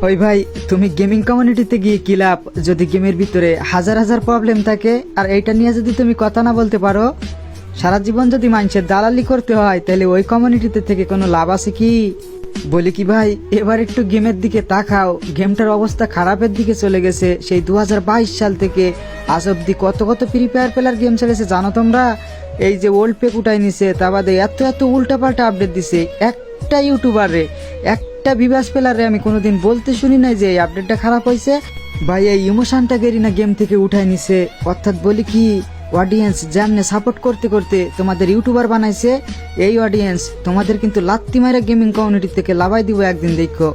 ওই ভাই, তুমি গেমিং কমিউনিটিতে গিয়ে কি লাভ যদি গেমের ভিতরে হাজার হাজার প্রবলেম থাকে, আর এইটা নিয়ে যদি তুমি কথা না বলতে পারো? সারা জীবন যদি মানুষের দালালি করতে হয়, তাহলে ওই কমিউনিটিতে থেকে কোনো লাভ আছে কি? বলি কি ভাই, এবার একটু গেমের দিকে তাকাও। গেমটার অবস্থা খারাপের দিকে চলে গেছে। সেই 2022 সাল থেকে আজ অব্দি কত কত ফ্রি ফায়ার প্লেয়ার গেম ছেড়েছে জানো তোমরা? এই যে ওল্ড পেক উঠাই নিছে, তা বাদে এত এত উল্টাপাল্টা আপডেট দিছে। একটা ইউটিউবারে, একটা ভিভাস প্লেয়ারে আমি কোনোদিন বলতে শুনি নাই যে এই আপডেটটা খারাপ হয়েছে। ভাই, এই ইমোশনটা গেরিনা গেম থেকে উঠাই নিছে। অর্থাৎ বলি কি, অডিয়েন্স যেমনে সাপোর্ট করতে করতে তোমাদের ইউটিউবার বানাইছে, এই অডিয়েন্স তোমাদের কিন্তু লাত্তি মারা গেমিং কমিউনিটি থেকে লাভাই দিব একদিন, দেখো।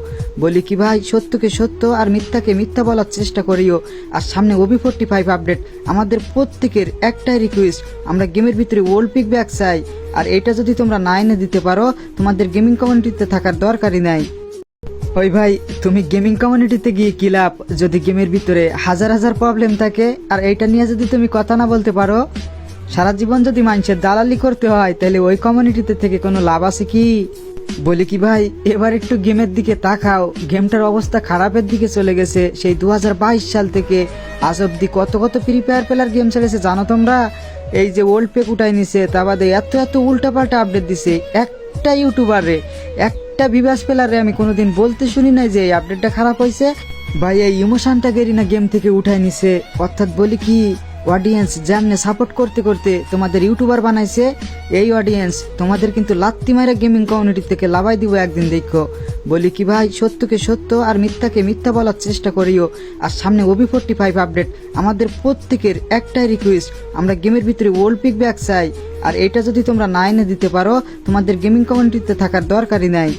বলি কি ভাই, সত্যকে সত্য আর মিথ্যাকে মিথ্যা বলার চেষ্টা করিও। আর সামনে OB45 আপডেট। আমাদের প্রত্যেকের একটাই রিকোয়েস্ট, আমরা গেমের ভিতরে ওল্ড পিক ব্যাক চাই। আর এটা যদি তোমরা না এনে দিতে পারো, তোমাদের গেমিং কমিউনিটিতে থাকার দরকারই নাই। ওই ভাই, তুমি গেমিং কমিউনিটিতে গিয়ে কি লাভ যদি গেমের ভিতরে হাজার হাজার প্রবলেম থাকে, আর এইটা নিয়ে যদি তুমি কথা না বলতে পারো? সারা জীবন যদি মানুষের দালালি করতে হয়, তাহলে ওই কমিউনিটিতে থেকে কোনো লাভ আছে কি? বলি কি ভাই, এবার একটু গেমের দিকে তাকাও। গেমটার অবস্থা খারাপের দিকে চলে গেছে। সেই 2022 সাল থেকে আজ অব্দি কত কত ফ্রি ফায়ার প্লেয়ার গেম ছেড়েছে জানো তোমরা? এই যে ওল্ড পেক উঠাই নিছে, তা বাদে এত এত উল্টাপাল্টা আপডেট দিছে। একটা ইউটিউবারে, একটা ভিভাস প্লেয়ারে আমি কোনোদিন বলতে শুনি নাই যে এই আপডেটটা খারাপ হয়েছে। ভাই, এই ইমোশনটা গেরিনা গেম থেকে উঠাই নিছে। অর্থাৎ বলি কি, অডিয়েন্স যেমনে সাপোর্ট করতে করতে তোমাদের ইউটিউবার বানাইছে, এই অডিয়েন্স তোমাদের কিন্তু লাত্তি মারা গেমিং কমিউনিটি থেকে লাভাই দিব একদিন, দেখো। বলি কি ভাই, সত্যকে সত্য আর মিথ্যাকে মিথ্যা বলার চেষ্টা করিও। আর সামনে OB45 আপডেট। আমাদের প্রত্যেকের একটাই রিকোয়েস্ট, আমরা গেমের ভিতরে ওল্ড পিক ব্যাক চাই। আর এটা যদি তোমরা না এনে দিতে পারো, তোমাদের গেমিং কমিউনিটিতে থাকার দরকারই নাই।